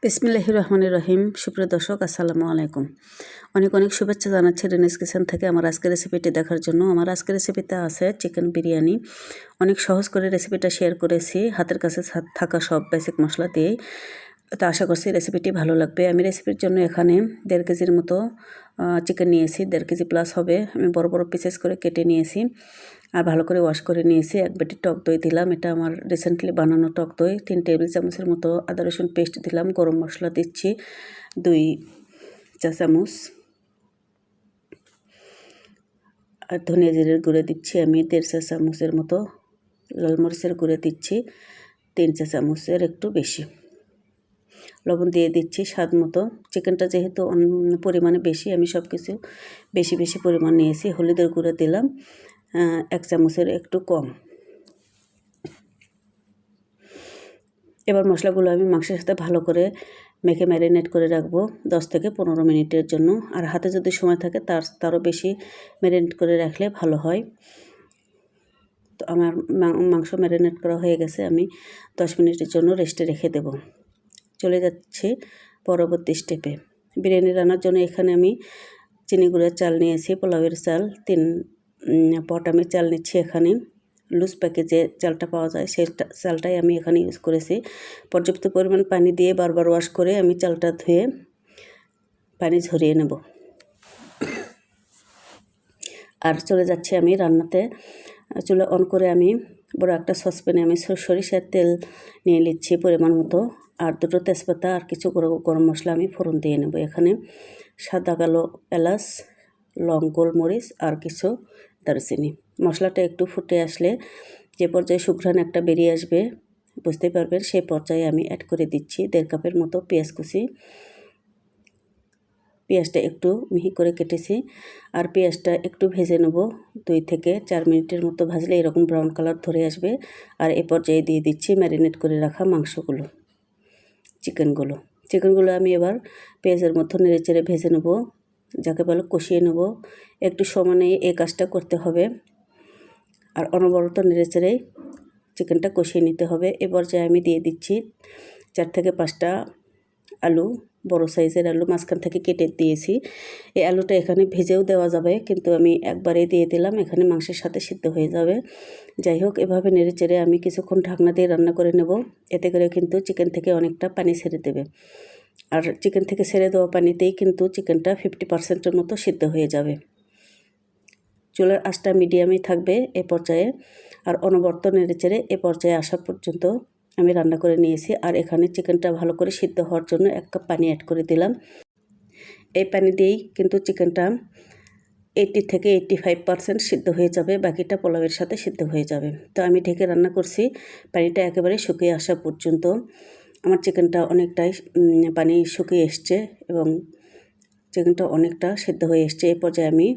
বিসমিল্লাহির রহমানির রহিম। সুপ্রিয় দর্শক, আসসালামু আলাইকুম। অনেক অনেক শুভেচ্ছা জানাচ্ছি রেনিস কিচেন থেকে আমার আজকের রেসিপিটি দেখার জন্য। আমার আজকের রেসিপিতে আছে চিকেন বিরিয়ানি। অনেক সহজ করে রেসিপিটা শেয়ার করেছি হাতের কাছে থাকা সব বেসিক মশলা দিয়েই। তো আশা করছি রেসিপিটি ভালো লাগবে। আমি রেসিপির জন্য এখানে 1.5 কেজির মতো চিকেন নিয়েছি। 1.5 কেজি প্লাস হবে। আমি বড় বড় পিসেস করে কেটে নিয়েছি আর ভালো করে ওয়াশ করে নিয়েছি। 1 বাটি টক দই দিলাম, এটা আমার রিসেন্টলি বানানো টক দই। 3 টেবিল চামচের মতো আদা রসুন পেস্ট দিলাম। গরম মশলা দিচ্ছি 2 চা চামচ, আর ধনিয়া জিরের গুঁড়ো দিচ্ছি আমি 1.5 চা চামচের মতো। লাল মরিচের গুঁড়ো দিচ্ছি 3 চা চামচের একটু বেশি। লবণ দিয়ে দিচ্ছি স্বাদ মতো। চিকেনটা যেহেতু পরিমাণে বেশি, আমি সব কিছু বেশি বেশি পরিমাণ নিয়েছি। হলুদের গুঁড়ো দিলাম 1 চামচের একটু কম। এবার মশলাগুলো আমি মাংসের সাথে ভালো করে মেখে ম্যারিনেট করে রাখবো 10 থেকে 15 মিনিটের জন্য। আর হাতে যদি সময় থাকে তারও বেশি ম্যারিনেট করে রাখলে ভালো হয়। তো আমার মাংস ম্যারিনেট করা হয়ে গেছে, আমি 10 মিনিটের জন্য রেস্টে রেখে দেব। চলে যাচ্ছি পরবর্তী স্টেপে। বিরিয়ানি রান্নার জন্য এখানে আমি চিনি গুঁড়ার চাল নিয়েছি, পোলাওয়ের চাল 3 পট আমি চাল নিচ্ছি। এখানে লুজ প্যাকেজে চালটা পাওয়া যায়, সেই চালটাই আমি এখানে ইউজ করেছি। পর্যাপ্ত পরিমাণ পানি দিয়ে বারবার ওয়াশ করে আমি চালটা ধুয়ে পানি ঝরিয়ে নেব। আর চলে যাচ্ছি আমি রান্নাতে। চুলা অন করে আমি বড় একটা সসপ্যানে আমি সরিষার তেল নিয়ে নিচ্ছি পরিমাণ মতো, আর 2টো তেজপাতা আর কিছু গরম মশলা আমি ফোড়ন দিয়ে নেব। এখানে সাদা কালো এলাচ, লং, গোলমরিচ আর কিছু দারুচিনি। মশলাটা একটু ফুটে আসলে যে পর্যায়ে সুঘ্রাণ একটা বেরিয়ে আসবে বুঝতে পারবেন, সেই পর্যায়ে আমি অ্যাড করে দিচ্ছি 1.5 কাপের মতো পেঁয়াজ কুচি। পেঁয়াজটা একটু মিহি করে কেটেছি, আর পেঁয়াজটা একটু ভেজে নেব 2 থেকে 4 মিনিটের মতো। ভাজলে এরকম ব্রাউন কালার ধরে আসবে। আর এ পর্যায়ে দিয়ে দিচ্ছি ম্যারিনেট করে রাখা মাংসগুলো, চিকেনগুলো আমি এবার পেঁয়াজের মধ্যে নেড়েচেড়ে ভেজে নেব, যাকে বলে কষিয়ে নেব। একটু সমানে এই কাজটা করতে হবে, আর অনবরত নেড়েচেড়েই চিকেনটা কষিয়ে নিতে হবে। এ পর্যায়ে আমি দিয়ে দিচ্ছি 4 থেকে 5টা আলু, বড় সাইজের আলু মাঝখান থেকে কেটে দিয়েছি। এই আলুটা এখানে ভেজেও দেওয়া যাবে, কিন্তু আমি একবারেই দিয়ে দিলাম, এখানে মাংসের সাথে সিদ্ধ হয়ে যাবে। যাই হোক, এভাবে নেড়েচেড়ে আমি কিছুক্ষণ ঢাকনা দিয়ে রান্না করে নেব। এতে করে কিন্তু চিকেন থেকে অনেকটা পানি ছেড়ে দেবে, আর চিকেন থেকে ছেড়ে দেওয়া পানিতেই কিন্তু চিকেনটা 50%-এর মতো সিদ্ধ হয়ে যাবে। চুলার আঁচটা মিডিয়ামই থাকবে এ পর্যায়ে, আর অনবরত নেড়েচেড়ে এ পর্যায়ে আসা পর্যন্ত আমি রান্না করে নিয়েছি। আর এখানে চিকেনটা ভালো করে সিদ্ধ হওয়ার জন্য 1 কাপ পানি অ্যাড করে দিলাম। এই পানি দিয়েই কিন্তু চিকেনটা 80 থেকে 85% সিদ্ধ হয়ে যাবে, বাকিটা পোলাওয়ের সাথে সিদ্ধ হয়ে যাবে। তো আমি ঢেকে রান্না করছি পানিটা একেবারে শুকিয়ে আসা পর্যন্ত। আমার চিকেনটা অনেকটাই পানি শুকিয়ে এসছে এবং চিকেনটা অনেকটা সিদ্ধ হয়ে এসছে। এই পর্যায়ে আমি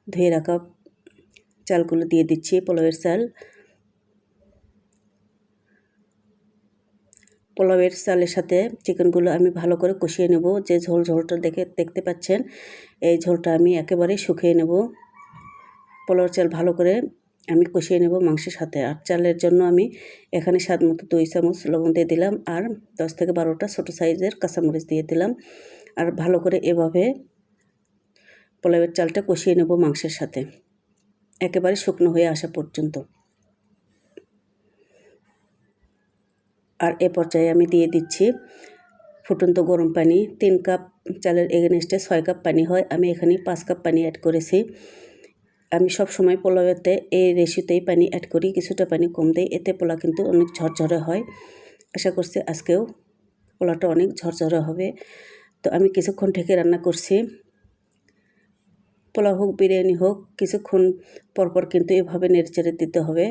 ধুয়ে রাখা চালগুলো দিয়ে দিচ্ছি, পোলাওয়ের চাল। পোলাওয়ের চালের সাথে চিকেনগুলো আমি ভালো করে কষিয়ে নেব। যে ঝোলটা দেখতে পাচ্ছেন, এই ঝোলটা আমি একেবারে শুকিয়ে নেব। পোলাওর চাল ভালো করে আমি কষিয়ে নেব মাংসের সাথে। আর চালের জন্য আমি এখানে স্বাদ মতো 2 চামচ লবণ দিয়ে দিলাম, আর 10 থেকে 12টা ছোটো সাইজের কাঁচামরিচ দিয়ে দিলাম। আর ভালো করে এভাবে পোলাওয়ের চালটা কষিয়ে নেব মাংসের সাথে একেবারে শুকনো হয়ে আসা পর্যন্ত। আর এ পর্যায়ে আমি দিয়ে দিচ্ছি ফুটন্ত গরম পানি। 3 কাপ চালের এগেনস্টে 6 কাপ পানি হয়, আমি এখানে 5 কাপ পানি অ্যাড করেছি। আমি সব সময় পোলাওতে এই রেশিওতেই পানি অ্যাড করি, কিছুটা পানি কম দেই, এতে পোলাও কিন্তু অনেক ঝরঝরে হয়। আশা করছি আজকেও পোলাওটা অনেক ঝরঝরে হবে। তো আমি কিছুক্ষণ ঢেকে রান্না করছি। পোলাও হোক বিরিয়ানি হোক, কিছুক্ষণ পরপর কিন্তু এভাবে নেড়েচেড়ে দিতে হবে,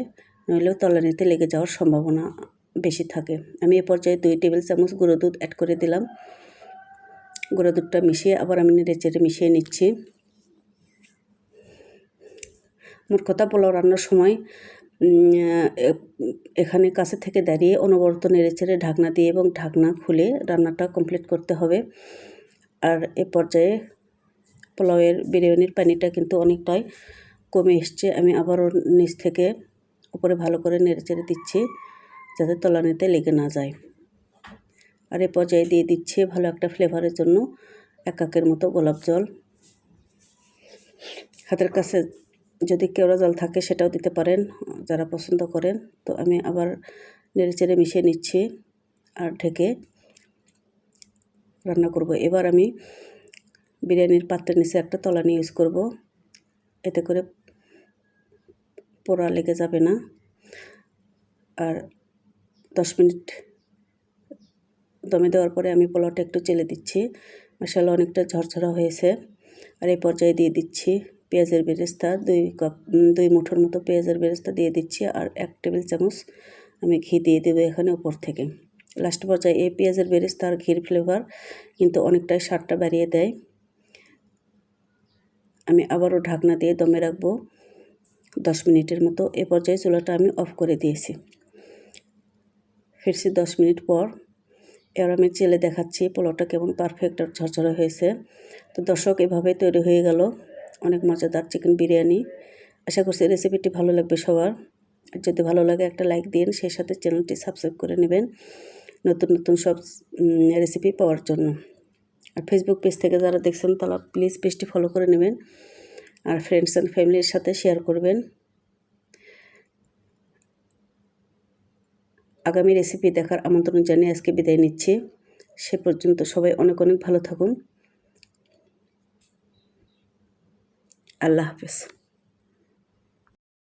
নইলেও তলানিতে লেগে যাওয়ার সম্ভাবনা বেশি থাকে। আমি এ পর্যায়ে 2 টেবিল চামচ গুঁড়ো দুধ অ্যাড করে দিলাম। গুঁড়ো দুধটা মিশিয়ে আবার আমি নেড়েচেড়ে মিশিয়ে নিচ্ছি। মোট কথা, পোলাও রান্নার সময় এখানে কাছে থেকে দাঁড়িয়ে অনবরত নেড়েচেড়ে ঢাকনা দিয়ে এবং ঢাকনা খুলে রান্নাটা কমপ্লিট করতে হবে। আর এ পর্যায়ে পোলাওয়ের বিরিয়ানির পানিটা কিন্তু অনেকটাই কমে এসছে। আমি আবারও নিচ থেকে উপরে ভালো করে নেড়েচেড়ে দিচ্ছি, যাতে তলানিতে লেগে না যায়। আর এই পর্যায়ে দিয়ে দিচ্ছি ভালো একটা ফ্লেভারের জন্য 1 কাপের মতো গোলাপ জল। হাতের কাছে যদি কেওড়া জল থাকে সেটাও দিতে পারেন যারা পছন্দ করেন। তো আমি আবার নেড়েচেড়ে মিশিয়ে নিচ্ছি আর ঢেকে রান্না করব। এবার আমি বিরিয়ানির পাত্রের নিচে একটা তলানি ইউজ করব, এতে করে পোড়া লেগে যাবে না। আর 10 মিনিট দমে দেওয়ার পরে আমি পোলাওটা একটু চেলে দিচ্ছি। মাশাআল্লাহ অনেকটা ঝরঝরা হয়েছে। আর এই পর্যায়ে দিয়ে দিচ্ছি পেঁয়াজের বেরেস্তা, 2 মুঠোর মতো পেঁয়াজের বেরেস্তা দিয়ে দিচ্ছি। আর 1 টেবিল চামচ আমি ঘি দিয়ে দেবো এখানে উপর থেকে। লাস্ট পর্যায়ে এই পেঁয়াজের বেরেস্তা আর ঘির ফ্লেভার কিন্তু অনেকটাই স্বাদটা বাড়িয়ে দেয়। আমি আবারও ঢাকনা দিয়ে দমে রাখবো 10 মিনিটের মতো। এ পর্যায়ে চুলাটা আমি অফ করে দিয়েছি। ফিরছি 10 মিনিট পর। এবার আমি চেলে দেখাচ্ছি পোলাওটা কেমন পারফেক্ট আর ঝরঝরে হয়েছে। তো দর্শক, এভাবে তৈরি হয়ে গেল অনেক মজাদার চিকেন বিরিয়ানি। আশা করছি রেসিপিটি ভালো লাগবে সবার। আর যদি ভালো লাগে একটা লাইক দিন, সেই সাথে চ্যানেলটি সাবস্ক্রাইব করে নেবেন নতুন নতুন সব রেসিপি পাওয়ার জন্য। আর ফেসবুক পেজ থেকে যারা দেখছেন তারা প্লিজ পেজটি ফলো করে নেবেন আর ফ্রেন্ডস অ্যান্ড ফ্যামিলির সাথে শেয়ার করবেন। আগামী রেসিপি দেখার আমন্ত্রণ জানিয়ে আজকে বিদায় নিচ্ছি। সে পর্যন্ত সবাই অনেক অনেক ভালো থাকুন। আল্লাহ হাফেজ।